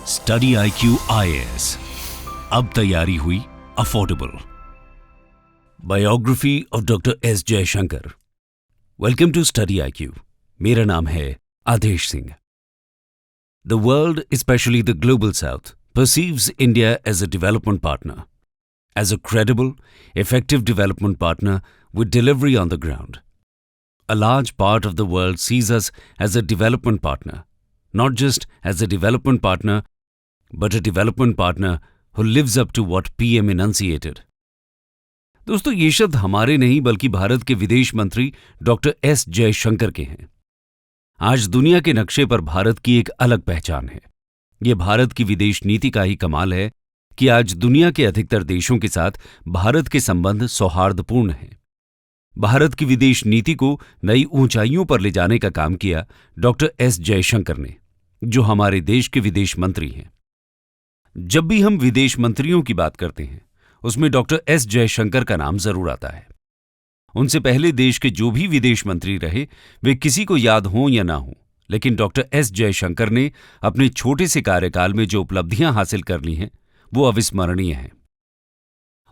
Study IQ IAS, अब तैयारी हुई affordable. Biography of doctor S Jaishankar. Welcome to study IQ। मेरा नाम है आदेश Singh. The world, especially the global south, perceives India as a development partner, as a credible, effective development partner with delivery on the ground. A large part of the world sees us as a development partner, not just as a development partner, but a development partner who lives up to what PM enunciated. दोस्तों, ये शब्द हमारे नहीं बल्कि भारत के विदेश मंत्री doctor S Jaishankar के हैं। आज दुनिया के नक्शे पर भारत की एक अलग पहचान है। ये भारत की विदेश नीति का ही कमाल है कि आज दुनिया के अधिकतर देशों के साथ भारत के संबंध सौहार्दपूर्ण हैं। भारत की विदेश नीति को नई ऊंचाइयों पर ले जाने का काम किया डॉक्टर एस जयशंकर ने, जो हमारे देश के विदेश मंत्री हैं। जब भी हम विदेश मंत्रियों की बात करते हैं, उसमें डॉक्टर एस जयशंकर का नाम जरूर आता है। उनसे पहले देश के जो भी विदेश मंत्री रहे, वे किसी को याद हों या ना हों, लेकिन डॉक्टर एस जयशंकर ने अपने छोटे से कार्यकाल में जो उपलब्धियां हासिल कर ली हैं, वो अविस्मरणीय हैं।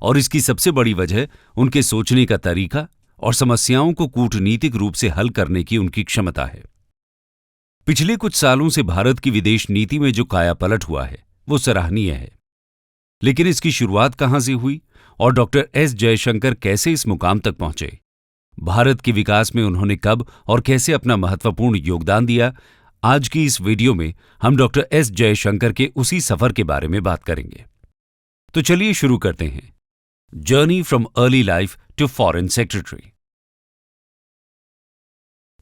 और इसकी सबसे बड़ी वजह उनके सोचने का तरीका और समस्याओं को कूटनीतिक रूप से हल करने की उनकी क्षमता है। पिछले कुछ सालों से भारत की विदेश नीति में जो कायापलट हुआ है, वो सराहनीय है। लेकिन इसकी शुरुआत कहां से हुई और डॉक्टर एस जयशंकर कैसे इस मुकाम तक पहुंचे? भारत के विकास में उन्होंने कब और कैसे अपना महत्वपूर्ण योगदान दिया? आज की इस वीडियो में हम डॉक्टर एस जयशंकर के उसी सफर के बारे में बात करेंगे। तो चलिए शुरू करते हैं। Journey from early life to foreign secretary.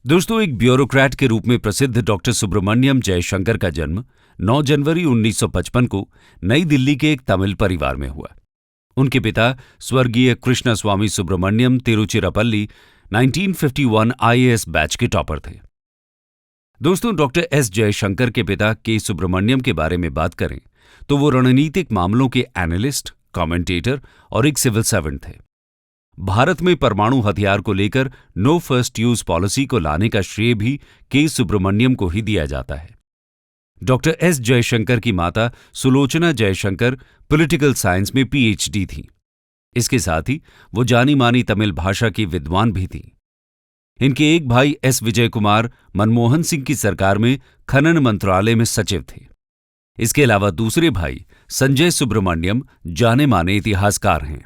दोस्तों, एक ब्यूरोक्रेट के रूप में प्रसिद्ध डॉक्टर सुब्रमण्यम जयशंकर का जन्म 9 जनवरी 1955 को नई दिल्ली के एक तमिल परिवार में हुआ। उनके पिता स्वर्गीय कृष्णस्वामी सुब्रमण्यम तिरुचिरापल्ली 1951 IAS बैच के टॉपर थे। दोस्तों, डॉक्टर एस जयशंकर के पिता के सुब्रमण्यम के बारे में बात करें तो वो रणनीतिक मामलों के एनालिस्ट, कमेंटेटर और एक सिविल सर्वेंट थे। भारत में परमाणु हथियार को लेकर नो फर्स्ट यूज पॉलिसी को लाने का श्रेय भी के सुब्रमण्यम को ही दिया जाता है। डॉक्टर एस जयशंकर की माता सुलोचना जयशंकर पॉलिटिकल साइंस में PhD थी। इसके साथ ही वो जानी मानी तमिल भाषा की विद्वान भी थी। इनके एक भाई एस विजय कुमार मनमोहन सिंह की सरकार में खनन मंत्रालय में सचिव थे। इसके अलावा दूसरे भाई संजय सुब्रमण्यम जाने माने इतिहासकार हैं।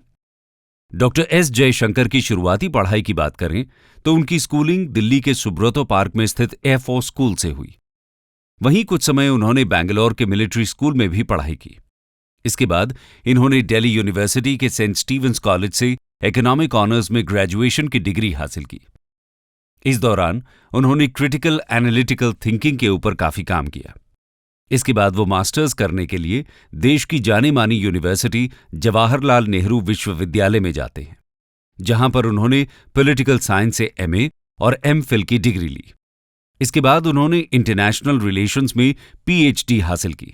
डॉक्टर एस जयशंकर की शुरुआती पढ़ाई की बात करें तो उनकी स्कूलिंग दिल्ली के सुब्रतो पार्क में स्थित एयरफोर्स स्कूल से हुई। वहीं कुछ समय उन्होंने बैंगलोर के मिलिट्री स्कूल में भी पढ़ाई की। इसके बाद इन्होंने दिल्ली यूनिवर्सिटी के सेंट स्टीवेंस कॉलेज से इकोनॉमिक ऑनर्स में ग्रेजुएशन की डिग्री हासिल की। इस दौरान उन्होंने क्रिटिकल एनालिटिकल थिंकिंग के ऊपर काफी काम किया। इसके बाद वो मास्टर्स करने के लिए देश की जानी मानी यूनिवर्सिटी जवाहरलाल नेहरू विश्वविद्यालय में जाते हैं, जहां पर उन्होंने पॉलिटिकल साइंस से MA और MPhil की डिग्री ली। इसके बाद उन्होंने इंटरनेशनल रिलेशंस में PhD हासिल की।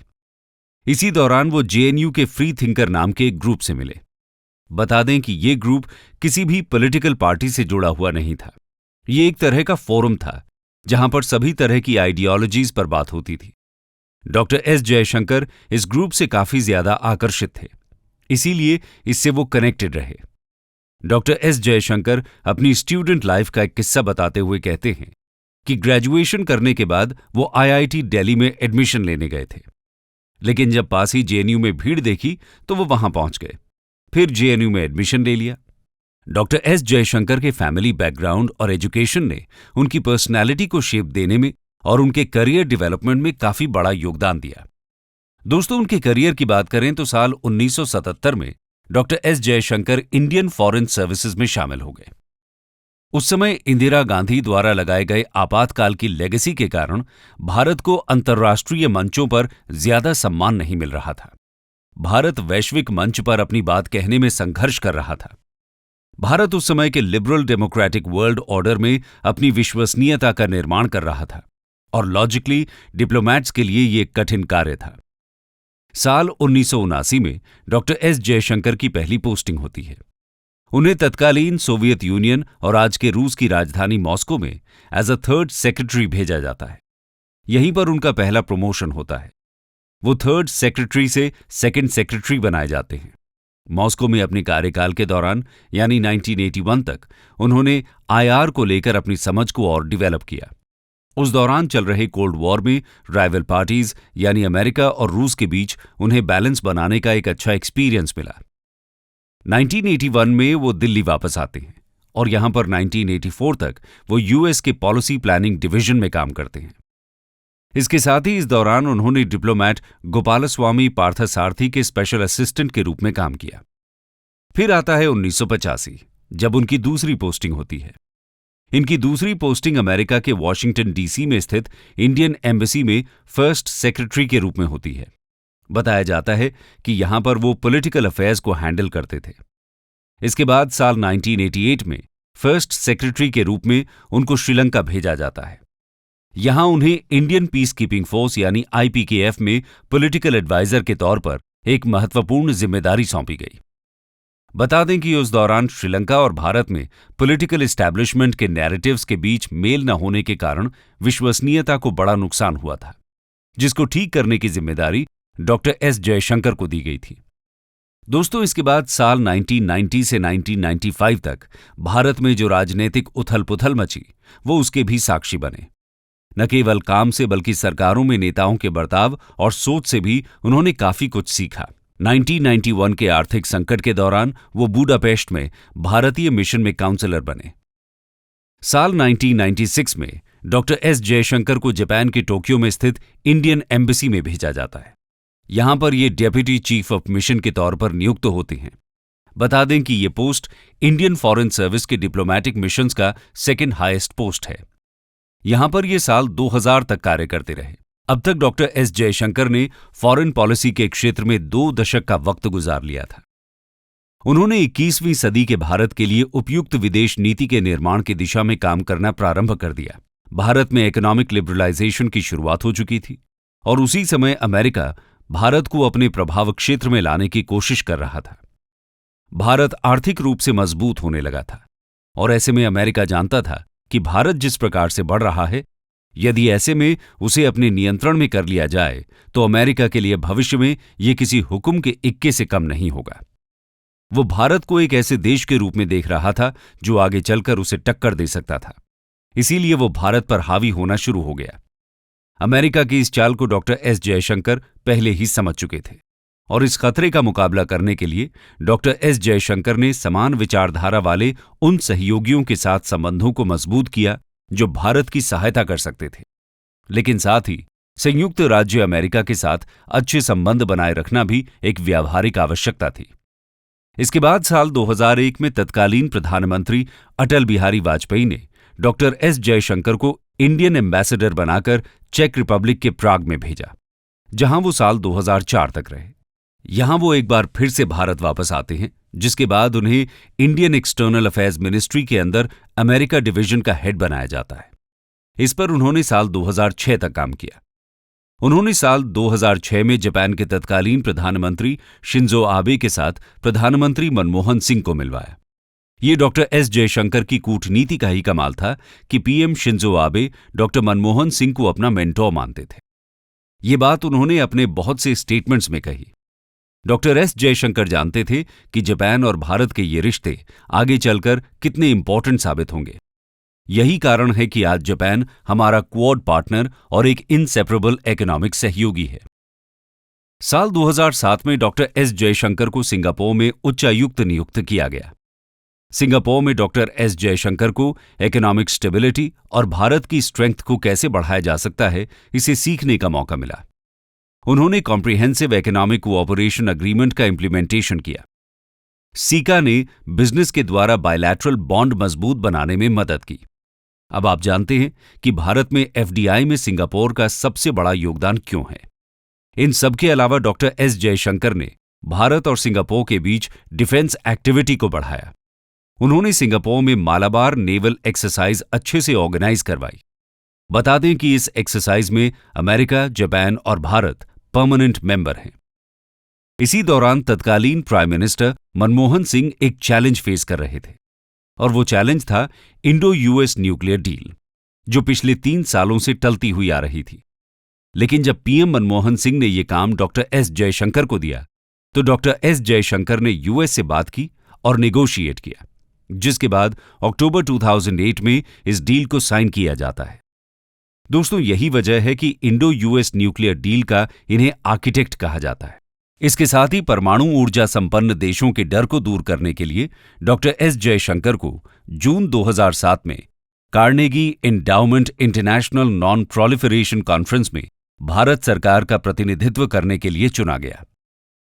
इसी दौरान वो JNU के फ्री थिंकर नाम के एक ग्रुप से मिले। बता दें कि ये ग्रुप किसी भी पॉलिटिकल पार्टी से जुड़ा हुआ नहीं था। ये एक तरह का फोरम था जहां पर सभी तरह की आइडियोलॉजीज पर बात होती थी। डॉक्टर एस जयशंकर इस ग्रुप से काफी ज्यादा आकर्षित थे, इसीलिए इससे वो कनेक्टेड रहे। डॉक्टर एस जयशंकर अपनी स्टूडेंट लाइफ का एक किस्सा बताते हुए कहते हैं कि ग्रेजुएशन करने के बाद वो IIT दिल्ली में एडमिशन लेने गए थे, लेकिन जब पास ही JNU में भीड़ देखी तो वो वहां पहुंच गए। फिर JNU में एडमिशन ले लिया। डॉक्टर एस जयशंकर के फैमिली बैकग्राउंड और एजुकेशन ने उनकी पर्सनैलिटी को शेप देने में और उनके करियर डेवलपमेंट में काफी बड़ा योगदान दिया। दोस्तों, उनके करियर की बात करें तो साल 1977 में doctor S Jaishankar Indian foreign services में शामिल हो गए। उस समय इंदिरा गांधी द्वारा लगाए गए आपातकाल की लेगेसी के कारण भारत को अंतर्राष्ट्रीय मंचों पर ज्यादा सम्मान नहीं मिल रहा था। भारत वैश्विक मंच पर अपनी बात कहने में संघर्ष कर रहा था। भारत उस समय के लिबरल डेमोक्रेटिक वर्ल्ड ऑर्डर में अपनी विश्वसनीयता का निर्माण कर रहा था और लॉजिकली डिप्लोमैट्स के लिए ये कठिन कार्य था। साल 1979 में डॉक्टर एस जयशंकर की पहली पोस्टिंग होती है। उन्हें तत्कालीन सोवियत यूनियन और आज के रूस की राजधानी मॉस्को में एज अ 3rd सेक्रेटरी भेजा जाता है। यहीं पर उनका पहला प्रमोशन होता है। वो थर्ड सेक्रेटरी से सेकंड सेक्रेटरी बनाए जाते हैं। मॉस्को में अपने कार्यकाल के दौरान यानी 1981 तक उन्होंने आईआर को लेकर अपनी समझ को और डेवलप किया। उस दौरान चल रहे कोल्ड वॉर में राइवल पार्टीज यानी अमेरिका और रूस के बीच उन्हें बैलेंस बनाने का एक अच्छा एक्सपीरियंस मिला। 1981 में वो दिल्ली वापस आते हैं और यहां पर 1984 तक वो यूएस के पॉलिसी प्लानिंग डिवीजन में काम करते हैं। इसके साथ ही इस दौरान उन्होंने डिप्लोमैट गोपालस्वामी पार्थसारथी के स्पेशल असिस्टेंट के रूप में काम किया। फिर आता है 1985, जब उनकी दूसरी पोस्टिंग होती है। इनकी दूसरी पोस्टिंग अमेरिका के वॉशिंगटन डीसी में स्थित इंडियन एम्बेसी में फर्स्ट सेक्रेटरी के रूप में होती है। बताया जाता है कि यहां पर वो पॉलिटिकल अफेयर्स को हैंडल करते थे। इसके बाद साल 1988 में फर्स्ट सेक्रेटरी के रूप में उनको श्रीलंका भेजा जाता है। यहां उन्हें इंडियन पीस कीपिंग फोर्स यानी आईपीकेएफ में पॉलिटिकल एडवाइजर के तौर पर एक महत्वपूर्ण जिम्मेदारी सौंपी गई। बता दें कि उस दौरान श्रीलंका और भारत में पॉलिटिकल एस्टैब्लिशमेंट के नैरेटिव्स के बीच मेल न होने के कारण विश्वसनीयता को बड़ा नुकसान हुआ था, जिसको ठीक करने की जिम्मेदारी डॉक्टर एस जयशंकर को दी गई थी। दोस्तों, इसके बाद साल 1990 से 1995 तक भारत में जो राजनीतिक उथल पुथल मची, वो उसके भी साक्षी बने। न केवल काम से बल्कि सरकारों में नेताओं के बर्ताव और सोच से भी उन्होंने काफी कुछ सीखा। 1991 के आर्थिक संकट के दौरान वो बुडापेस्ट में भारतीय मिशन में काउंसलर बने। साल 1996 में डॉक्टर एस जयशंकर को जापान के टोक्यो में स्थित इंडियन एम्बेसी में भेजा जाता है। यहां पर ये डेप्यूटी चीफ ऑफ मिशन के तौर पर नियुक्त होते हैं। बता दें कि ये पोस्ट इंडियन फॉरेन सर्विस के डिप्लोमैटिक मिशंस का सेकंड हाईएस्ट पोस्ट है। यहां पर ये साल 2000 तक कार्य करते रहे। अब तक डॉक्टर एस जयशंकर ने फॉरेन पॉलिसी के क्षेत्र में 2 दशक का वक्त गुजार लिया था। उन्होंने 21वीं सदी के भारत के लिए उपयुक्त विदेश नीति के निर्माण की दिशा में काम करना प्रारंभ कर दिया। भारत में इकोनॉमिक लिबरलाइजेशन की शुरुआत हो चुकी थी और उसी समय अमेरिका भारत को अपने प्रभाव क्षेत्र में लाने की कोशिश कर रहा था। भारत आर्थिक रूप से मजबूत होने लगा था और ऐसे में अमेरिका जानता था कि भारत जिस प्रकार से बढ़ रहा है, यदि ऐसे में उसे अपने नियंत्रण में कर लिया जाए तो अमेरिका के लिए भविष्य में ये किसी हुक्म के इक्के से कम नहीं होगा। वो भारत को एक ऐसे देश के रूप में देख रहा था जो आगे चलकर उसे टक्कर दे सकता था। इसीलिए वो भारत पर हावी होना शुरू हो गया। अमेरिका की इस चाल को डॉक्टर एस जयशंकर पहले ही समझ चुके थे और इस खतरे का मुकाबला करने के लिए डॉक्टर एस जयशंकर ने समान विचारधारा वाले उन सहयोगियों के साथ संबंधों को मजबूत किया जो भारत की सहायता कर सकते थे, लेकिन साथ ही संयुक्त राज्य अमेरिका के साथ अच्छे संबंध बनाए रखना भी एक व्यावहारिक आवश्यकता थी। इसके बाद साल 2001 में तत्कालीन प्रधानमंत्री अटल बिहारी वाजपेयी ने डॉक्टर एस जयशंकर को इंडियन एम्बेसडर बनाकर चेक रिपब्लिक के प्राग में भेजा, जहां वो साल 2004 तक रहे। यहां वो एक बार फिर से भारत वापस आते हैं, जिसके बाद उन्हें इंडियन एक्सटर्नल अफेयर्स मिनिस्ट्री के अंदर अमेरिका डिवीजन का हेड बनाया जाता है। इस पर उन्होंने साल 2006 तक काम किया। उन्होंने साल 2006 में जापान के तत्कालीन प्रधानमंत्री शिंजो आबे के साथ प्रधानमंत्री मनमोहन सिंह को मिलवाया। ये डॉक्टर एस जयशंकर की कूटनीति का ही कमाल था कि PM Shinzo Abe doctor Manmohan Singh को अपना मेंटोर मानते थे। ये बात उन्होंने अपने बहुत से स्टेटमेंट्स में कही। डॉक्टर एस जयशंकर जानते थे कि जापान और भारत के ये रिश्ते आगे चलकर कितने इंपॉर्टेंट साबित होंगे। यही कारण है कि आज जापान हमारा क्वाड पार्टनर और एक इनसेपरेबल इकोनॉमिक सहयोगी है। साल 2007 में डॉक्टर एस जयशंकर को सिंगापुर में उच्चायुक्त नियुक्त किया गया। सिंगापुर में डॉक्टर एस जयशंकर को इकोनॉमिक स्टेबिलिटी और भारत की स्ट्रेंथ को कैसे बढ़ाया जा सकता है, इसे सीखने का मौका मिला। उन्होंने कॉम्प्रिहेंसिव इकोनॉमिक कोऑपरेशन एग्रीमेंट का इंप्लीमेंटेशन किया। सीका ने बिजनेस के द्वारा बायलैटरल बॉन्ड मजबूत बनाने में मदद की। अब आप जानते हैं कि भारत में एफडीआई में सिंगापुर का सबसे बड़ा योगदान क्यों है। इन सब के अलावा डॉक्टर एस जयशंकर ने भारत और सिंगापुर के बीच डिफेंस एक्टिविटी को बढ़ाया। उन्होंने सिंगापुर में मालाबार नेवल एक्सरसाइज अच्छे से ऑर्गेनाइज करवाई। बता दें कि इस एक्सरसाइज में अमेरिका, जापान और भारत परमानेंट मेंबर हैं। इसी दौरान तत्कालीन प्राइम मिनिस्टर मनमोहन सिंह एक चैलेंज फेस कर रहे थे और वो चैलेंज था इंडो यूएस न्यूक्लियर डील, जो पिछले 3 सालों से टलती हुई आ रही थी। लेकिन जब पीएम मनमोहन सिंह ने यह काम डॉक्टर एस जयशंकर को दिया तो डॉक्टर एस जयशंकर ने यूएस से बात की और नेगोशिएट किया, जिसके बाद अक्टूबर 2008 में इस डील को साइन किया जाता है। दोस्तों, यही वजह है कि इंडो यूएस न्यूक्लियर डील का इन्हें आर्किटेक्ट कहा जाता है। इसके साथ ही परमाणु ऊर्जा संपन्न देशों के डर को दूर करने के लिए डॉक्टर एस जयशंकर को जून 2007 में Carnegie endowment international non proliferation conference में भारत सरकार का प्रतिनिधित्व करने के लिए चुना गया।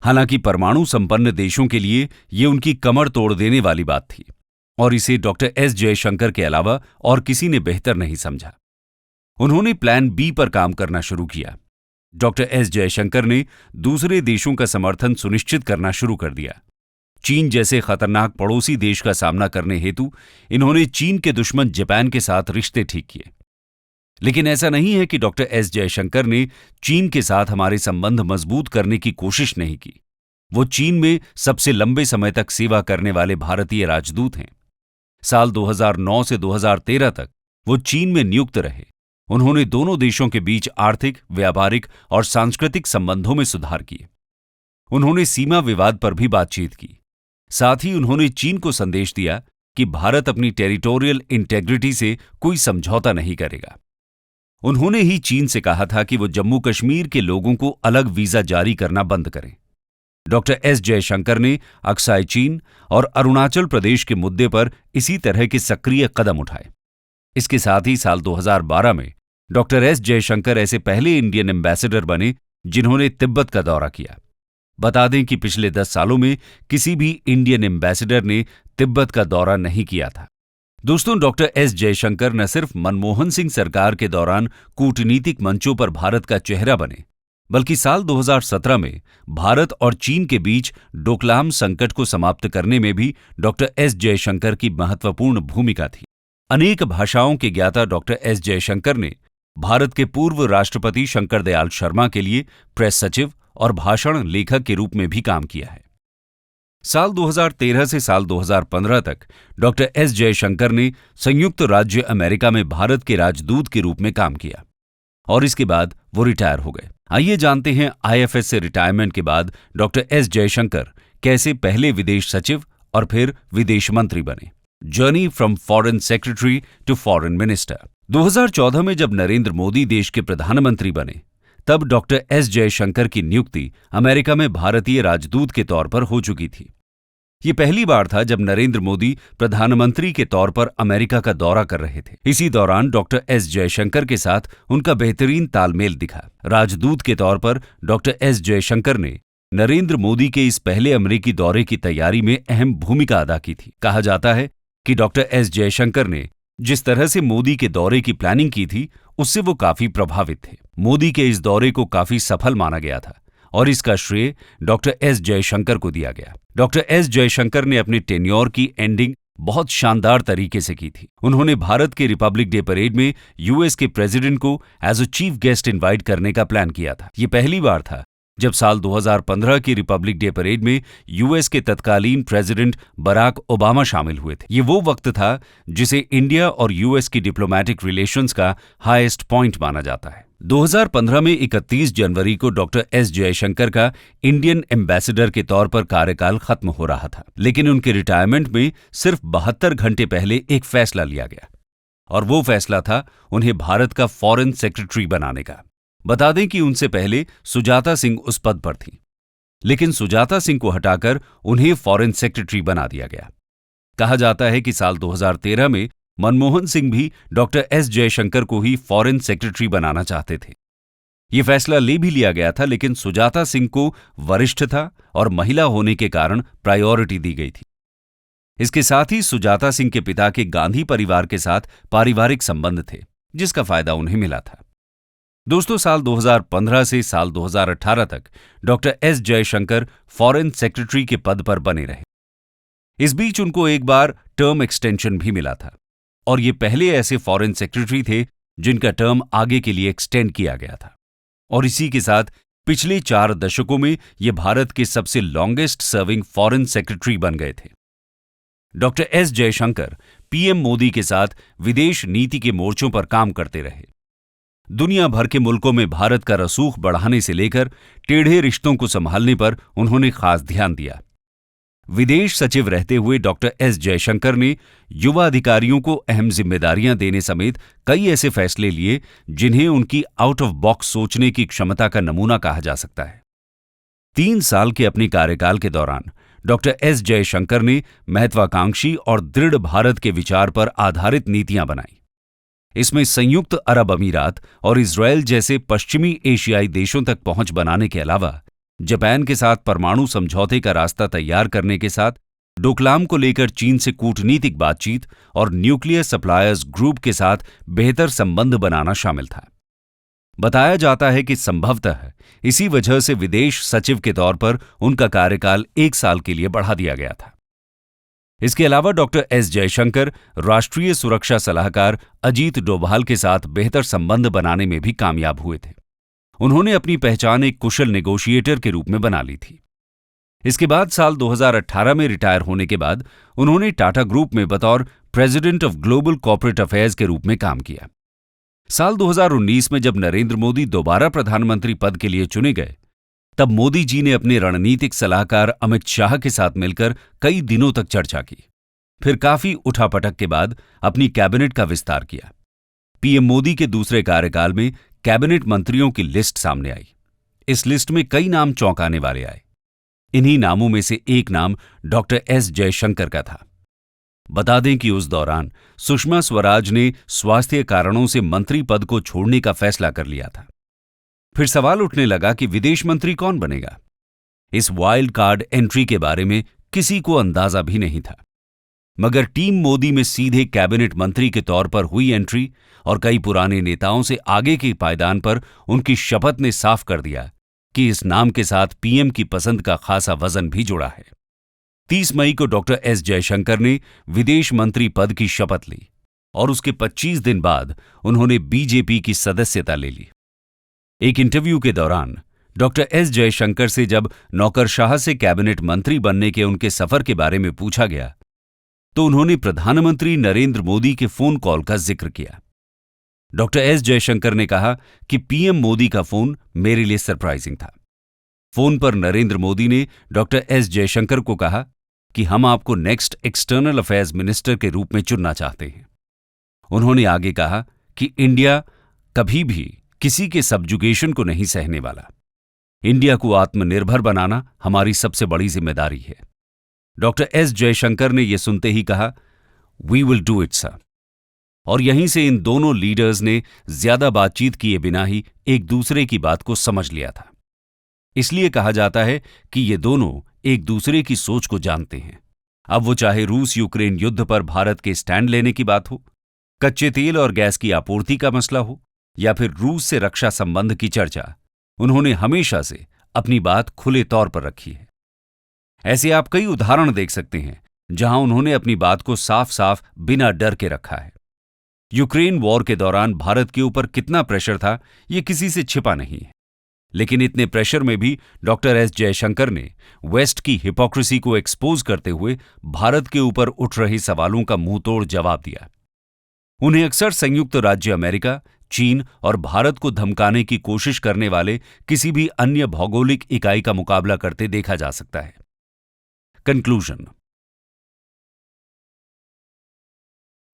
हालांकि परमाणु संपन्न देशों के लिए ये उनकी कमर तोड़ देने वाली बात थी और इसे डॉक्टर एस जयशंकर के अलावा और किसी ने बेहतर नहीं समझा। उन्होंने प्लान बी पर काम करना शुरू किया। डॉक्टर एस जयशंकर ने दूसरे देशों का समर्थन सुनिश्चित करना शुरू कर दिया। चीन जैसे खतरनाक पड़ोसी देश का सामना करने हेतु इन्होंने चीन के दुश्मन जापान के साथ रिश्ते ठीक किए। लेकिन ऐसा नहीं है कि डॉक्टर एस जयशंकर ने चीन के साथ हमारे संबंध मजबूत करने की कोशिश नहीं की। वो चीन में सबसे लंबे समय तक सेवा करने वाले भारतीय राजदूत हैं। साल 2009 से 2013 तक वो चीन में नियुक्त रहे। उन्होंने दोनों देशों के बीच आर्थिक, व्यापारिक और सांस्कृतिक संबंधों में सुधार किए। उन्होंने सीमा विवाद पर भी बातचीत की। साथ ही उन्होंने चीन को संदेश दिया कि भारत अपनी टेरिटोरियल इंटेग्रिटी से कोई समझौता नहीं करेगा। उन्होंने ही चीन से कहा था कि वो जम्मू कश्मीर के लोगों को अलग वीजा जारी करना बंद करें। डॉक्टर एस जयशंकर ने अक्साई चीन और अरुणाचल प्रदेश के मुद्दे पर इसी तरह के सक्रिय कदम उठाए। इसके साथ ही साल 2012 में डॉक्टर एस जयशंकर ऐसे पहले इंडियन एम्बेसडर बने जिन्होंने तिब्बत का दौरा किया। बता दें कि पिछले 10 सालों में किसी भी इंडियन एम्बेसडर ने तिब्बत का दौरा नहीं किया था। दोस्तों, डॉक्टर एस जयशंकर न सिर्फ मनमोहन सिंह सरकार के दौरान कूटनीतिक मंचों पर भारत का चेहरा बने, बल्कि साल 2017 में भारत और चीन के बीच डोकलाम संकट को समाप्त करने में भी डॉक्टर एस जयशंकर की महत्वपूर्ण भूमिका थी। अनेक भाषाओं के ज्ञाता डॉक्टर एस जयशंकर ने भारत के पूर्व राष्ट्रपति शंकर दयाल शर्मा के लिए प्रेस सचिव और भाषण लेखक के रूप में भी काम किया है। साल 2013 से साल 2015 तक डॉक्टर एस जयशंकर ने संयुक्त राज्य अमेरिका में भारत के राजदूत के रूप में काम किया और इसके बाद वो रिटायर हो गए। आइए जानते हैं आईएफएस से रिटायरमेंट के बाद डॉक्टर एस जयशंकर कैसे पहले विदेश सचिव और फिर विदेश मंत्री बने। Journey from foreign secretary to foreign minister. 2014 में जब नरेंद्र मोदी देश के प्रधानमंत्री बने तब डॉक्टर एस जयशंकर की नियुक्ति अमेरिका में भारतीय राजदूत के तौर पर हो चुकी थी। ये पहली बार था जब नरेंद्र मोदी प्रधानमंत्री के तौर पर अमेरिका का दौरा कर रहे थे। इसी दौरान डॉक्टर एस जयशंकर के साथ उनका बेहतरीन तालमेल दिखा। राजदूत के तौर पर डॉक्टर एस जयशंकर ने नरेंद्र मोदी के इस पहले अमेरिकी दौरे की तैयारी में अहम भूमिका अदा की थी। कहा जाता है कि डॉक्टर एस जयशंकर ने जिस तरह से मोदी के दौरे की प्लानिंग की थी उससे वो काफी प्रभावित थे। मोदी के इस दौरे को काफी सफल माना गया था और इसका श्रेय डॉक्टर एस जयशंकर को दिया गया। डॉक्टर एस जयशंकर ने अपने टेन्योर की एंडिंग बहुत शानदार तरीके से की थी। उन्होंने भारत के रिपब्लिक डे परेड में यूएस के प्रेसिडेंट को as a chief guest invite करने का प्लान किया था। ये पहली बार था जब साल 2015 की रिपब्लिक डे परेड में यूएस के तत्कालीन प्रेसिडेंट बराक ओबामा शामिल हुए थे। ये वो वक्त था जिसे इंडिया और यूएस की डिप्लोमैटिक रिलेशंस का हाईएस्ट पॉइंट माना जाता है। 2015 में 31 जनवरी को डॉक्टर एस जयशंकर का इंडियन एम्बेसडर के तौर पर कार्यकाल खत्म हो रहा था, लेकिन उनके रिटायरमेंट में सिर्फ 72 घंटे पहले एक फैसला लिया गया और वो फैसला था उन्हें भारत का फॉरेन सेक्रेटरी बनाने का। बता दें कि उनसे पहले सुजाता सिंह उस पद पर थी, लेकिन सुजाता सिंह को हटाकर उन्हें फॉरेन सेक्रेटरी बना दिया गया। कहा जाता है कि साल 2013 में मनमोहन सिंह भी डॉक्टर एस जयशंकर को ही फॉरेन सेक्रेटरी बनाना चाहते थे। ये फैसला ले भी लिया गया था, लेकिन सुजाता सिंह को वरिष्ठता और महिला होने के कारण प्रायोरिटी दी गई थी। इसके साथ ही सुजाता सिंह के पिता के गांधी परिवार के साथ पारिवारिक संबंध थे, जिसका फायदा उन्हें मिला था। दोस्तों, साल 2015 से साल 2018 तक doctor S Jaishankar foreign secretary के पद पर बने रहे। इस बीच उनको एक बार टर्म एक्सटेंशन भी मिला था और ये पहले ऐसे फॉरेन सेक्रेटरी थे जिनका टर्म आगे के लिए एक्सटेंड किया गया था और इसी के साथ पिछले 4 दशकों में ये भारत के सबसे लॉन्गेस्ट सर्विंग फॉरेन सेक्रेटरी बन गए थे। Doctor S Jaishankar PM Modi के साथ विदेश नीति के मोर्चों पर काम करते रहे। दुनिया भर के मुल्कों में भारत का रसूख बढ़ाने से लेकर टेढ़े रिश्तों को संभालने पर उन्होंने खास ध्यान दिया। विदेश सचिव रहते हुए डॉक्टर एस जयशंकर ने युवा अधिकारियों को अहम जिम्मेदारियां देने समेत कई ऐसे फैसले लिए जिन्हें उनकी आउट ऑफ बॉक्स सोचने की क्षमता का नमूना कहा जा सकता है। 3 साल के अपने कार्यकाल के दौरान डॉक्टर एस जयशंकर ने महत्वाकांक्षी और दृढ़ भारत के विचार पर आधारित नीतियां बनाई। इसमें संयुक्त अरब अमीरात और इजरायल जैसे पश्चिमी एशियाई देशों तक पहुंच बनाने के अलावा जापान के साथ परमाणु समझौते का रास्ता तैयार करने के साथ डोकलाम को लेकर चीन से कूटनीतिक बातचीत और न्यूक्लियर सप्लायर्स ग्रुप के साथ बेहतर संबंध बनाना शामिल था। बताया जाता है कि संभवतः इसी वजह से विदेश सचिव के तौर पर उनका कार्यकाल 1 साल के लिए बढ़ा दिया गया था। इसके अलावा डॉक्टर एस जयशंकर राष्ट्रीय सुरक्षा सलाहकार अजीत डोभाल के साथ बेहतर संबंध बनाने में भी कामयाब हुए थे। उन्होंने अपनी पहचान एक कुशल नेगोशिएटर के रूप में बना ली थी। इसके बाद साल 2018 में रिटायर होने के बाद उन्होंने टाटा ग्रुप में बतौर president of global corporate affairs के रूप में काम किया। साल 2019 में जब नरेंद्र मोदी दोबारा प्रधानमंत्री पद के लिए चुने गए, तब मोदी जी ने अपने रणनीतिक सलाहकार अमित शाह के साथ मिलकर कई दिनों तक चर्चा की। फिर काफी उठापटक के बाद अपनी कैबिनेट का विस्तार किया। पीएम मोदी के दूसरे कार्यकाल में कैबिनेट मंत्रियों की लिस्ट सामने आई। इस लिस्ट में कई नाम चौंकाने वाले आए। इन्हीं नामों में से एक नाम डॉक्टर एस जयशंकर का था। बता दें कि उस दौरान सुषमा स्वराज ने स्वास्थ्य कारणों से मंत्री पद को छोड़ने का फैसला कर लिया था। फिर सवाल उठने लगा कि विदेश मंत्री कौन बनेगा। इस वाइल्ड कार्ड एंट्री के बारे में किसी को अंदाजा भी नहीं था, मगर टीम मोदी में सीधे कैबिनेट मंत्री के तौर पर हुई एंट्री और कई पुराने नेताओं से आगे के पायदान पर उनकी शपथ ने साफ कर दिया कि इस नाम के साथ पीएम की पसंद का खासा वजन भी जुड़ा है। 30 मई को डॉक्टर एस जयशंकर ने विदेश मंत्री पद की शपथ ली और उसके 25 दिन बाद उन्होंने बीजेपी की सदस्यता ले ली। एक इंटरव्यू के दौरान डॉक्टर एस जयशंकर से जब नौकरशाह से कैबिनेट मंत्री बनने के उनके सफर के बारे में पूछा गया, तो उन्होंने प्रधानमंत्री नरेंद्र मोदी के फोन कॉल का जिक्र किया। डॉक्टर एस जयशंकर ने कहा कि पीएम मोदी का फोन मेरे लिए सरप्राइजिंग था। फोन पर नरेंद्र मोदी ने डॉक्टर एस जयशंकर को कहा कि हम आपको नेक्स्ट एक्सटर्नल अफेयर्स मिनिस्टर के रूप में चुनना चाहते हैं। उन्होंने आगे कहा कि इंडिया कभी भी किसी के सब्जुगेशन को नहीं सहने वाला। इंडिया को आत्मनिर्भर बनाना हमारी सबसे बड़ी जिम्मेदारी है। डॉक्टर एस जयशंकर ने यह सुनते ही कहा, we will do it sir. और यहीं से इन दोनों लीडर्स ने ज्यादा बातचीत किए बिना ही एक दूसरे की बात को समझ लिया था। इसलिए कहा जाता है कि ये दोनों एक दूसरे की सोच को जानते हैं। अब वो चाहे रूस यूक्रेन युद्ध पर भारत के स्टैंड लेने की बात हो, कच्चे तेल और गैस की आपूर्ति का मसला हो, या फिर रूस से रक्षा संबंध की चर्चा, उन्होंने हमेशा से अपनी बात खुले तौर पर रखी है। ऐसे आप कई उदाहरण देख सकते हैं जहां उन्होंने अपनी बात को साफ साफ बिना डर के रखा है। यूक्रेन वॉर के दौरान भारत के ऊपर कितना प्रेशर था, ये किसी से छिपा नहीं है, लेकिन इतने प्रेशर में भी डॉक्टर एस जयशंकर ने वेस्ट की हिपोक्रेसी को एक्सपोज करते हुए भारत के ऊपर उठ रहे सवालों का मुंहतोड़ जवाब दिया। उन्हें अक्सर संयुक्त राज्य अमेरिका, चीन और भारत को धमकाने की कोशिश करने वाले किसी भी अन्य भौगोलिक इकाई का मुकाबला करते देखा जा सकता है। कंक्लूजन।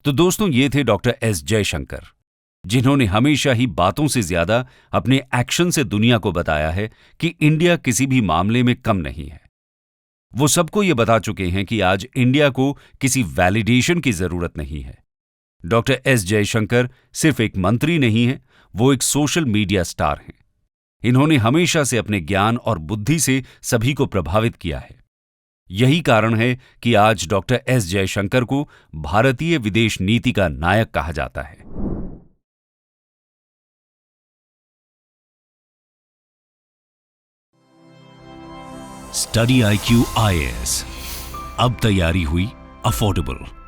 तो दोस्तों, ये थे डॉक्टर एस जयशंकर, जिन्होंने हमेशा ही बातों से ज्यादा अपने एक्शन से दुनिया को बताया है कि इंडिया किसी भी मामले में कम नहीं है। वो सबको ये बता चुके हैं कि आज इंडिया को किसी वैलिडेशन की जरूरत नहीं है। डॉक्टर एस जयशंकर सिर्फ एक मंत्री नहीं है, वो एक सोशल मीडिया स्टार हैं। इन्होंने हमेशा से अपने ज्ञान और बुद्धि से सभी को प्रभावित किया है। यही कारण है कि आज डॉक्टर एस जयशंकर को भारतीय विदेश नीति का नायक कहा जाता है। स्टडी IQ IAS, अब तैयारी हुई अफोर्डेबल।